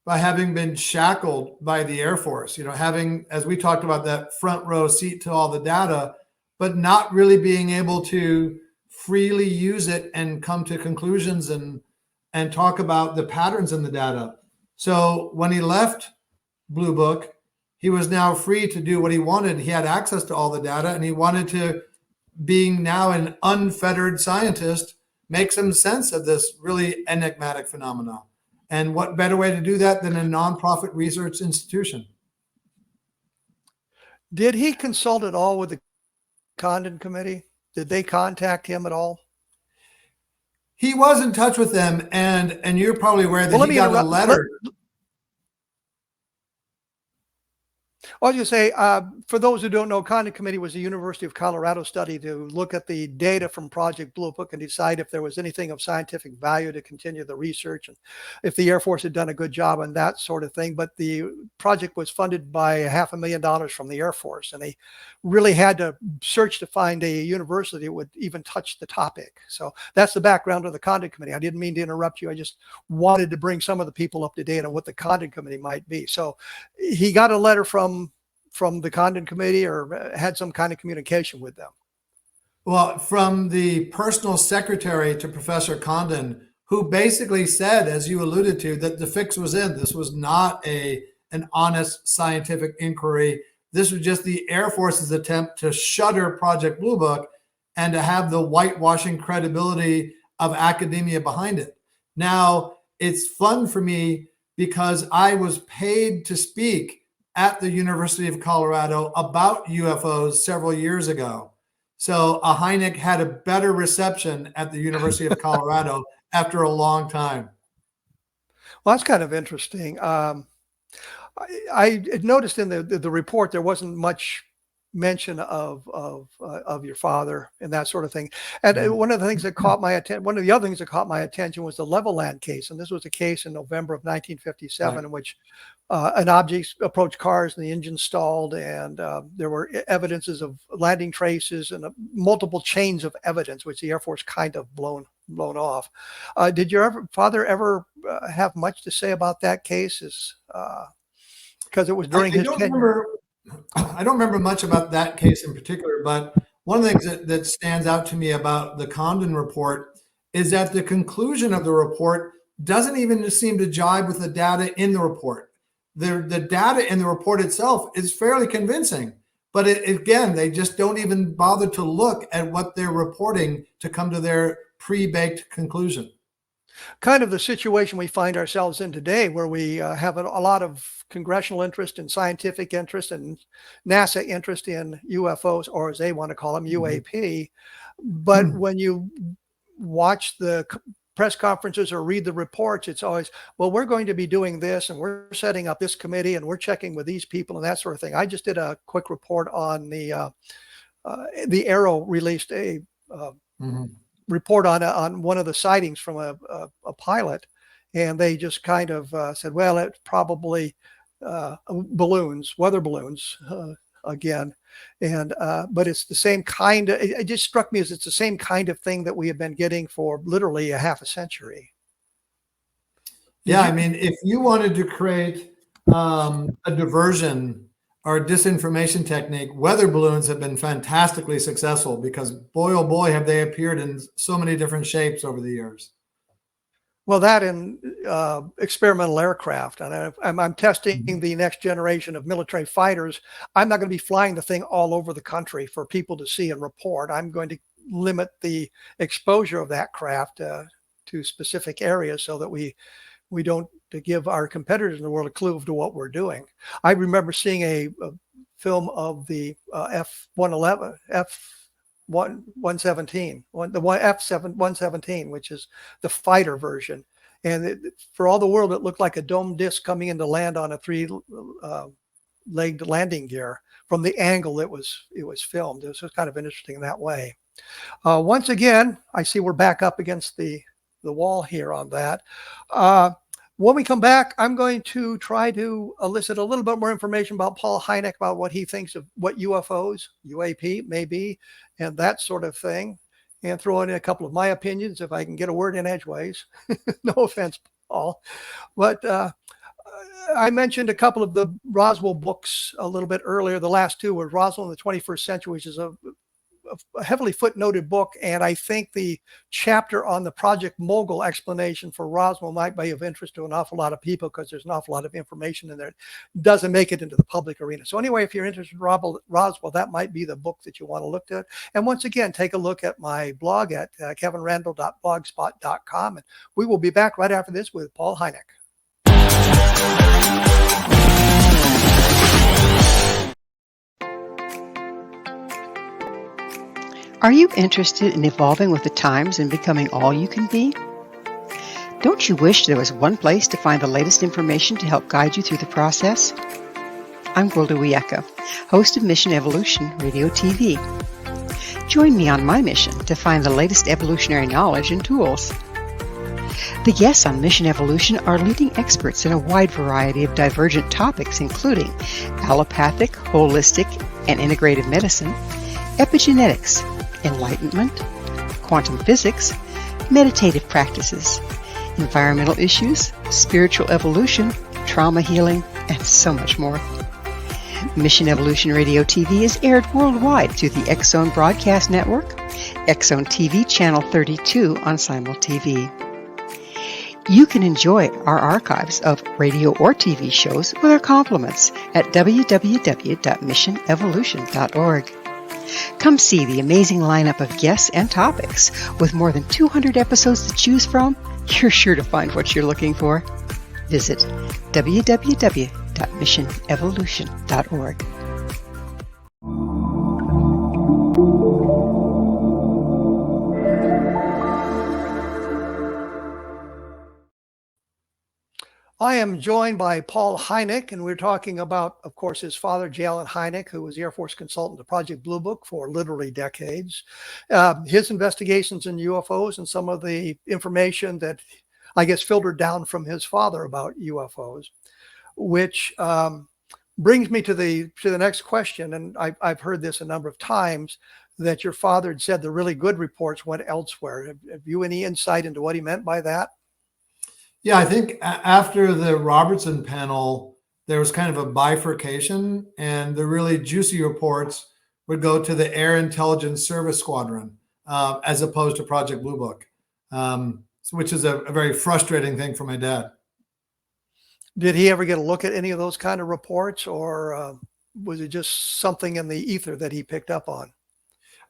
by having been shackled by the Air Force, having, as we talked about, that front row seat to all the data, but not really being able to freely use it and come to conclusions and talk about the patterns in the data. So when he left Blue Book, he was now free to do what he wanted. He had access to all the data, and he wanted to, being now an unfettered scientist, make some sense of this really enigmatic phenomenon. And what better way to do that than a nonprofit research institution?
Did he consult at all with the Condon Committee? Did they contact him at all?
He was in touch with them, and you're probably aware that he got a letter.
I was going to say, for those who don't know, Condon Committee was a University of Colorado study to look at the data from Project Blue Book and decide if there was anything of scientific value to continue the research and if the Air Force had done a good job on that sort of thing. But the project was funded by $500,000 from the Air Force, and they really had to search to find a university that would even touch the topic. So that's the background of the Condon Committee. I didn't mean to interrupt you. I just wanted to bring some of the people up to date on what the Condon Committee might be. So he got a letter from the Condon Committee, or had some kind of communication with them?
Well, from the personal secretary to Professor Condon, who basically said, as you alluded to, that the fix was in. This was not an honest scientific inquiry. This was just the Air Force's attempt to shutter Project Blue Book and to have the whitewashing credibility of academia behind it. Now, it's fun for me because I was paid to speak at the University of Colorado about UFOs several years ago. So a Hynek had a better reception at the University of Colorado after a long time.
Well, that's kind of interesting. I noticed in the report there wasn't much mention of your father and that sort of thing. And one of the things that caught my attention, one of the other things that caught my attention was the Levelland case. And this was a case in November of 1957 in which an object approached cars and the engine stalled, and there were evidences of landing traces and multiple chains of evidence, which the Air Force kind of blown off. Did your father ever have much to say about that case? Because it was during his tenure.
I don't remember much about that case in particular, but one of the things that stands out to me about the Condon report is that the conclusion of the report doesn't even seem to jibe with the data in the report. The data in the report itself is fairly convincing, but again, they just don't even bother to look at what they're reporting to come to their pre-baked conclusion.
Kind of the situation we find ourselves in today, where we have a lot of congressional interest and scientific interest and NASA interest in UFOs, or as they want to call them, UAP. But when you watch the press conferences or read the reports, it's always, well, we're going to be doing this and we're setting up this committee and we're checking with these people and that sort of thing. I just did a quick report on the Arrow released a report on one of the sightings from a pilot, and they just kind of said, well, it's probably weather balloons again. And but it's the same kind of, it just struck me as it's the same kind of thing that we have been getting for literally a half a century.
Yeah, I mean, if you wanted to create a diversion or disinformation technique, weather balloons have been fantastically successful because boy, oh boy, have they appeared in so many different shapes over the years.
Well, that and experimental aircraft. And I'm testing the next generation of military fighters. I'm not going to be flying the thing all over the country for people to see and report. I'm going to limit the exposure of that craft to specific areas so that we don't give our competitors in the world a clue to what we're doing. I remember seeing a film of the F-111, F-117, the F-117, which is the fighter version. And for all the world, it looked like a dome disc coming in to land on a three-legged landing gear from the angle it was filmed. It was kind of interesting in that way. Once again, I see we're back up against the wall here on that. When we come back, I'm going to try to elicit a little bit more information about Paul Hynek, about what he thinks of what UFOs, UAP may be, and that sort of thing, and throw in a couple of my opinions if I can get a word in edgeways. No offense, Paul. But I mentioned a couple of the Roswell books a little bit earlier. The last two were Roswell in the 21st Century, which is a heavily footnoted book, and I think the chapter on the Project Mogul explanation for Roswell might be of interest to an awful lot of people because there's an awful lot of information in there. It doesn't make it into the public arena. So anyway, if you're interested in Roswell, that might be the book that you want to look at. And once again, take a look at my blog at kevinrandle.blogspot.com, and we will be back right after this with Paul Hynek.
Are you interested in evolving with the times and becoming all you can be? Don't you wish there was one place to find the latest information to help guide you through the process? I'm Gwilda Wiyaka, host of Mission Evolution Radio TV. Join me on my mission to find the latest evolutionary knowledge and tools. The guests on Mission Evolution are leading experts in a wide variety of divergent topics, including allopathic, holistic, and integrative medicine, epigenetics, enlightenment, quantum physics, meditative practices, environmental issues, spiritual evolution, trauma healing, and so much more. Mission Evolution Radio TV is aired worldwide through the X-Zone Broadcast Network, X-Zone TV Channel 32 on Simul TV. You can enjoy our archives of radio or TV shows with our compliments at www.missionevolution.org. Come see the amazing lineup of guests and topics. With more than 200 episodes to choose from, you're sure to find what you're looking for. Visit www.missionevolution.org.
I am joined by Paul Hynek, and we're talking about, of course, his father, J. Allen Hynek, who was the Air Force consultant to Project Blue Book for literally decades. His investigations in UFOs and some of the information that I guess filtered down from his father about UFOs, which brings me to the next question. And I've heard this a number of times, that your father had said the really good reports went elsewhere. Have you any insight into what he meant by that?
Yeah, I think after the Robertson panel, there was kind of a bifurcation, and the really juicy reports would go to the Air Intelligence Service Squadron, as opposed to Project Blue Book, which is a very frustrating thing for my dad.
Did he ever get a look at any of those kind of reports, or was it just something in the ether that he picked up on?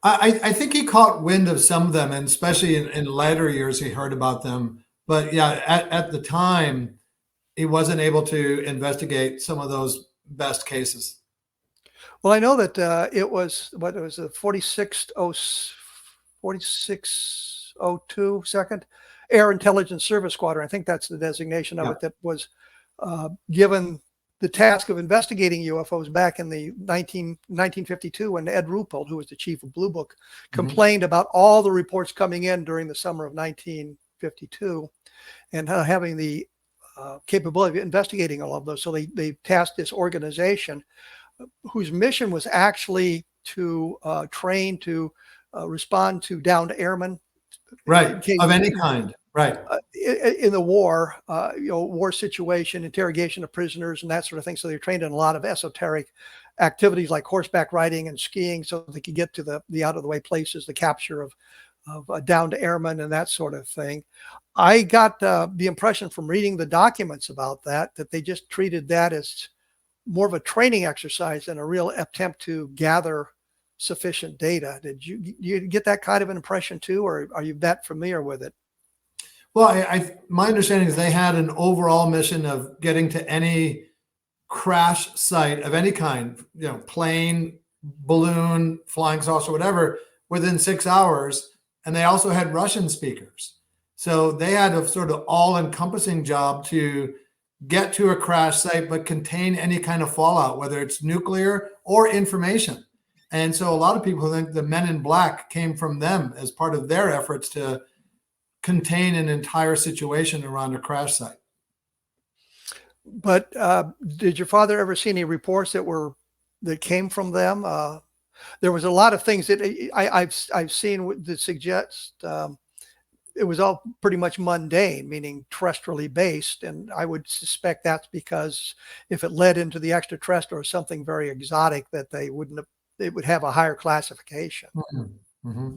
I think he caught wind of some of them, and especially in later years, he heard about them. But yeah, at the time, he wasn't able to investigate some of those best cases.
Well, I know that it was the 4602 second Air Intelligence Service Squadron. I think that's the designation of it, that was given the task of investigating UFOs back in the 1952, when Ed Ruppelt, who was the chief of Blue Book, complained about all the reports coming in during the summer of 1952, and having the capability of investigating all of those. So they tasked this organization, whose mission was actually to train to respond to downed airmen,
right, of any kind, right,
in the war, war situation, interrogation of prisoners, and that sort of thing. So they're trained in a lot of esoteric activities like horseback riding and skiing, so they could get to the out of the way places, the capture of downed airmen and that sort of thing. I got the impression from reading the documents about that they just treated that as more of a training exercise than a real attempt to gather sufficient data. Did you get that kind of an impression too, or are you that familiar with it?
Well, my understanding is they had an overall mission of getting to any crash site of any kind, plane, balloon, flying saucer, whatever, within 6 hours. And they also had Russian speakers. So they had a sort of all-encompassing job to get to a crash site, but contain any kind of fallout, whether it's nuclear or information. And so a lot of people think the Men in Black came from them as part of their efforts to contain an entire situation around a crash site.
But did your father ever see any reports that came from them? There was a lot of things that I've seen that suggest it was all pretty much mundane, meaning terrestrially based. And I would suspect that's because if it led into the extraterrestrial or something very exotic, that it would have a higher classification.
Mm-hmm. Mm-hmm.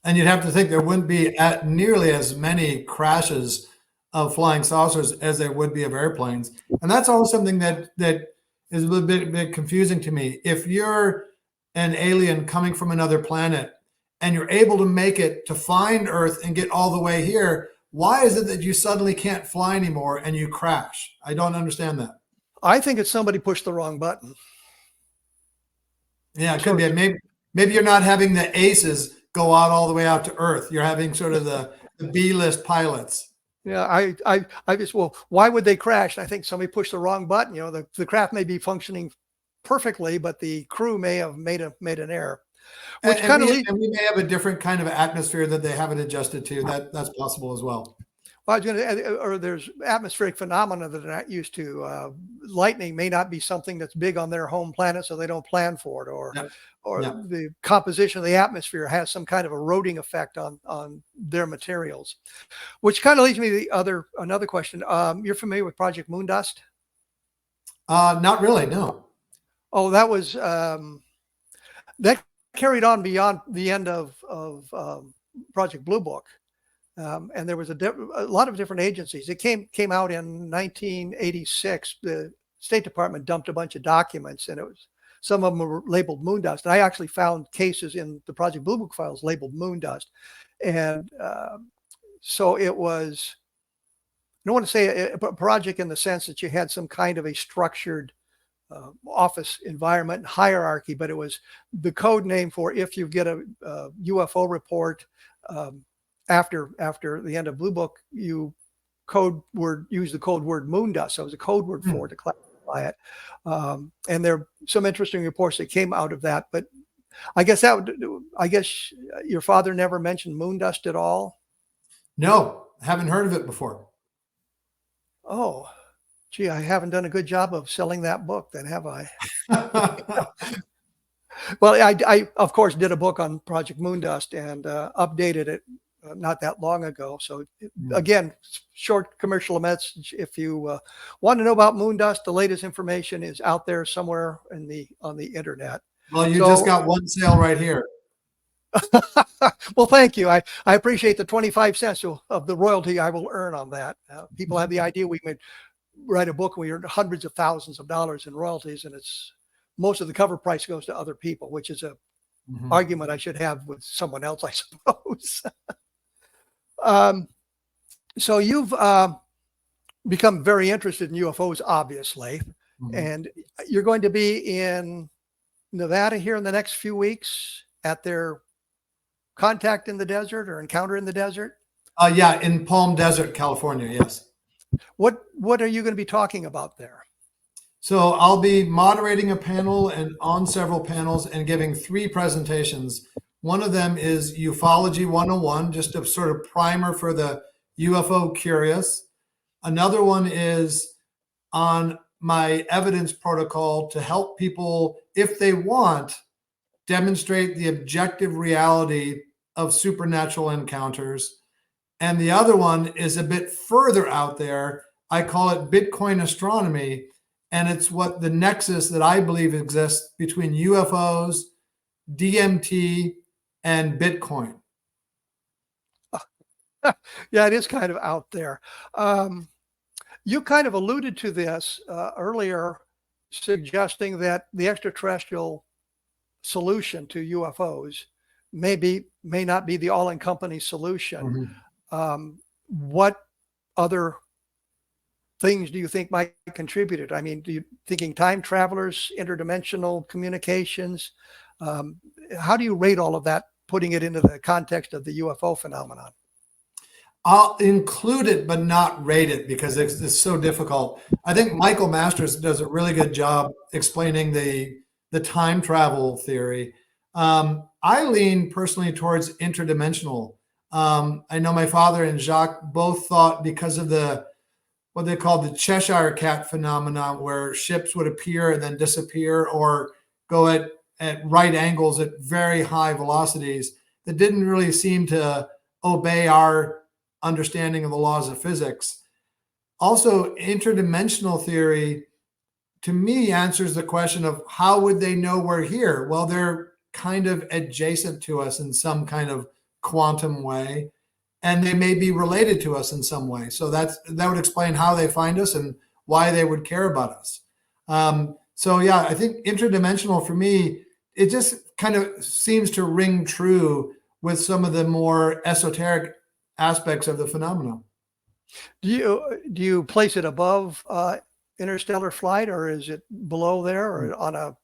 And you'd have to think there wouldn't be nearly as many crashes of flying saucers as there would be of airplanes. And that's always something that is a little bit confusing to me. If you're an alien coming from another planet and you're able to make it to find Earth and get all the way here, why is it that you suddenly can't fly anymore and you crash? I don't understand that.
I think it's somebody pushed the wrong button.
Yeah, it could be. Maybe you're not having the aces go out all the way out to Earth. You're having sort of the B-list pilots.
Yeah, I just, well, why would they crash? I think somebody pushed the wrong button. The craft may be functioning perfectly, but the crew may have made an error.
And,
Which kind of
and we may have a different kind of atmosphere that they haven't adjusted to. That's possible as well.
Well, I was going to, or there's atmospheric phenomena that they're not used to. Lightning may not be something that's big on their home planet, so they don't plan for it. Or the composition of the atmosphere has some kind of eroding effect on their materials. Which kind of leads me to another question. You're familiar with Project Moondust?
Not really, no.
Oh, that was that carried on beyond the end of Project Blue Book. And there was a lot of different agencies. It came out in 1986. The State Department dumped a bunch of documents, and some of them were labeled Moondust. And I actually found cases in the Project Blue Book files labeled Moondust. And so it was, I don't want to say a project in the sense that you had some kind of a structured office environment and hierarchy, but it was the code name for if you get a UFO report after the end of Blue Book, you use the code word Moondust. So it was a code word for it to classify it. And there are some interesting reports that came out of that. But I guess your father never mentioned Moondust at all.
No, haven't heard of it before.
Oh, gee, I haven't done a good job of selling that book then, have I? Well, I of course did a book on Project Moondust and updated it not that long ago. So again, short commercial message. If you want to know about Moondust, the latest information is out there somewhere on the internet.
Well, you just got one sale right here.
Well, thank you. I appreciate the 25 cents of the royalty I will earn on that. People have the idea we could write a book and we earn hundreds of thousands of dollars in royalties, and most of the cover price goes to other people, which is a argument I should have with someone else, I suppose. So you've become very interested in UFOs, obviously, and you're going to be in Nevada here in the next few weeks at their Contact in the Desert or Encounter in the Desert?
Yeah, in Palm Desert, California, yes.
What are you going to be talking about there?
So I'll be moderating a panel and on several panels and giving 3 presentations. One of them is Ufology 101, just a sort of primer for the UFO curious. Another one is on my evidence protocol to help people, if they want, demonstrate the objective reality of supernatural encounters. And the other one is a bit further out there. I call it Bitcoin astronomy. And it's what the nexus that I believe exists between UFOs, DMT, and Bitcoin.
Yeah, it is kind of out there. You kind of alluded to this earlier, suggesting that the extraterrestrial solution to UFOs may not be the all-encompassing solution. What other things do you think might contribute it? I mean, thinking time travelers, interdimensional communications? How do you rate all of that, putting it into the context of the UFO phenomenon?
I'll include it, but not rate it because it's so difficult. I think Michael Masters does a really good job explaining the time travel theory. I lean personally towards interdimensional. I know my father and Jacques both thought because of what they call the Cheshire Cat phenomenon, where ships would appear and then disappear or go at right angles at very high velocities that didn't really seem to obey our understanding of the laws of physics. Also, interdimensional theory, to me, answers the question of how would they know we're here? Well, they're kind of adjacent to us in some kind of quantum way, and they may be related to us in some way. So that would explain how they find us and why they would care about us. So yeah, I think interdimensional for me, it just kind of seems to ring true with some of the more esoteric aspects of the phenomenon.
Do you place it above interstellar flight, or is it below there, or on a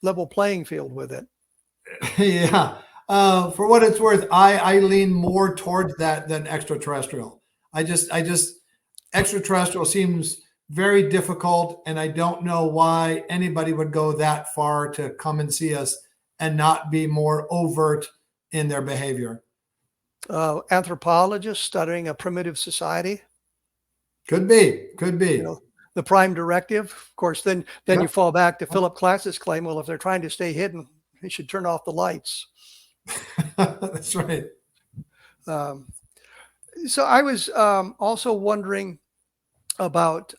level playing field with it?
Yeah. For what it's worth, I lean more towards that than extraterrestrial. I just extraterrestrial seems very difficult, and I don't know why anybody would go that far to come and see us and not be more overt in their behavior.
Anthropologists studying a primitive society.
Could be.
You know, the prime directive. Of course, then you fall back to Philip Klass's claim. Well, if they're trying to stay hidden, they should turn off the lights.
That's right.
So I was also wondering about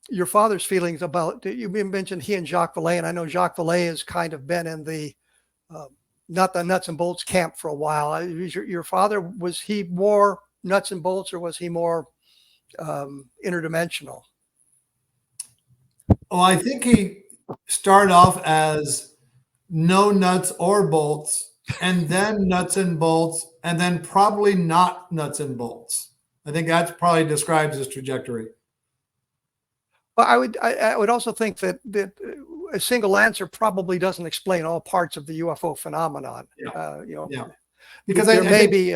your father's feelings about, you mentioned he and Jacques Vallée, and I know Jacques Vallée has kind of been in the not the nuts and bolts camp for a while. Your father, was he more nuts and bolts, or was he more interdimensional?
Oh, I think he started off as no nuts or bolts, and then nuts and bolts, and then probably not nuts and bolts. I think that probably describes his trajectory.
Well, I would also think that a single answer probably doesn't explain all parts of the UFO phenomenon. Because there may be.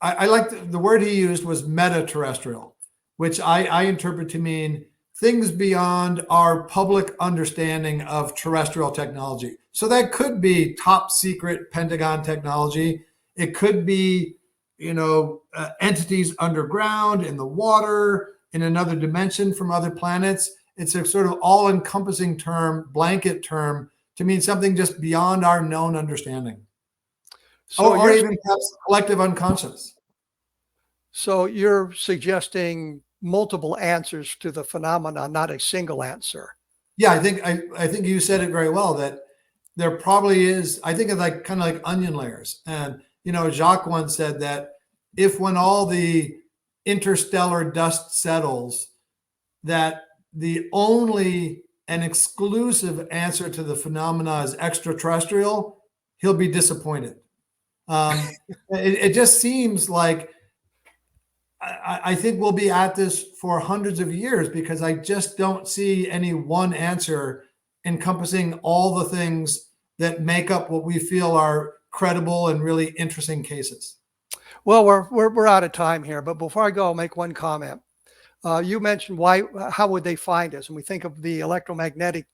I like the word he used was meta-terrestrial, which I interpret to mean things beyond our public understanding of terrestrial technology. So that could be top secret Pentagon technology. It could be, entities underground, in the water, in another dimension from other planets. It's a sort of all-encompassing term, blanket term, to mean something just beyond our known understanding.
So
or even perhaps collective unconscious.
So you're suggesting multiple answers to the phenomenon, not a single answer.
Yeah, I think you said it very well, that there probably is, I think of kind of like onion layers. And, Jacques once said that if when all the interstellar dust settles, that the only and exclusive answer to the phenomena is extraterrestrial, he'll be disappointed. It just seems like I think we'll be at this for hundreds of years, because I just don't see any one answer encompassing all the things that make up what we feel are credible and really interesting cases.
Well, we're out of time here, but before I go, I'll make one comment. You mentioned how would they find us? And we think of the electromagnetic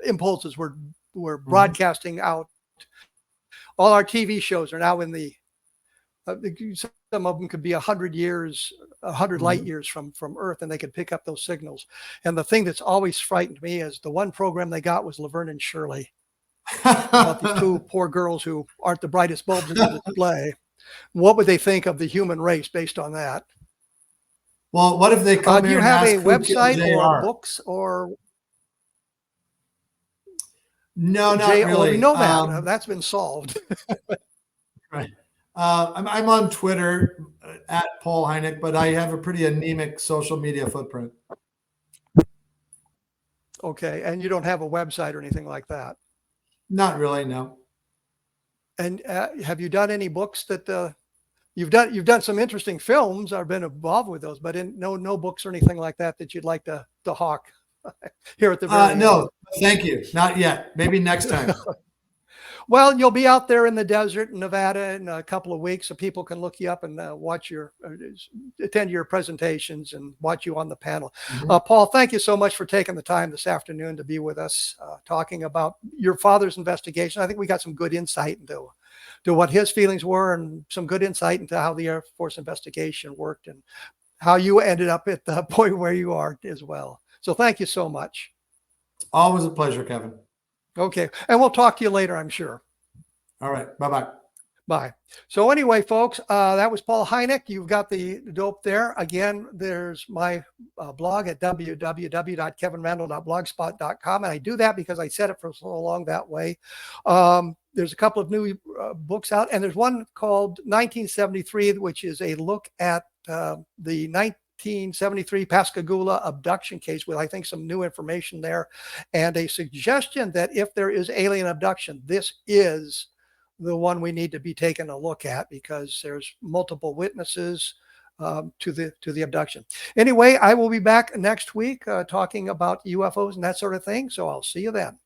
impulses we're broadcasting out. All our TV shows are now in the some of them could be 100 light years from Earth, and they could pick up those signals. And the thing that's always frightened me is the one program they got was Laverne and Shirley, about these two poor girls who aren't the brightest bulbs in the display. What would they think of the human race based on that?
Well, what if they come
do
here
you
and
have
ask
a
who
website
killed
or
JR?
books or?
No, not really.
Well, we know that. That's been solved.
Right. I'm on Twitter at Paul Hynek, but I have a pretty anemic social media footprint.
Okay, and you don't have a website or anything like that?
Not really, no.
And have you done any books that you've done some interesting films? I've been involved with those, but no books or anything like that you'd like to hawk here at the very
no, thank you. Not yet. Maybe next time.
Well, you'll be out there in the desert in Nevada in a couple of weeks, so people can look you up and attend your presentations and watch you on the panel. Paul, thank you so much for taking the time this afternoon to be with us, talking about your father's investigation. I think we got some good insight into what his feelings were, and some good insight into how the Air Force investigation worked, and how you ended up at the point where you are as well. So thank you so much.
Always a pleasure, Kevin.
Okay. And we'll talk to you later, I'm sure.
All right. Bye-bye.
Bye. So anyway, folks, that was Paul Hynek. You've got the dope there. Again, there's my blog at www.kevinrandle.blogspot.com. And I do that because I said it for so long that way. There's a couple of new books out, and there's one called 1973, which is a look at the 1973 Pascagoula abduction case, with I think some new information there, and a suggestion that if there is alien abduction, this is the one we need to be taking a look at, because there's multiple witnesses to the abduction. Anyway, I will be back next week talking about UFOs and that sort of thing. So I'll see you then.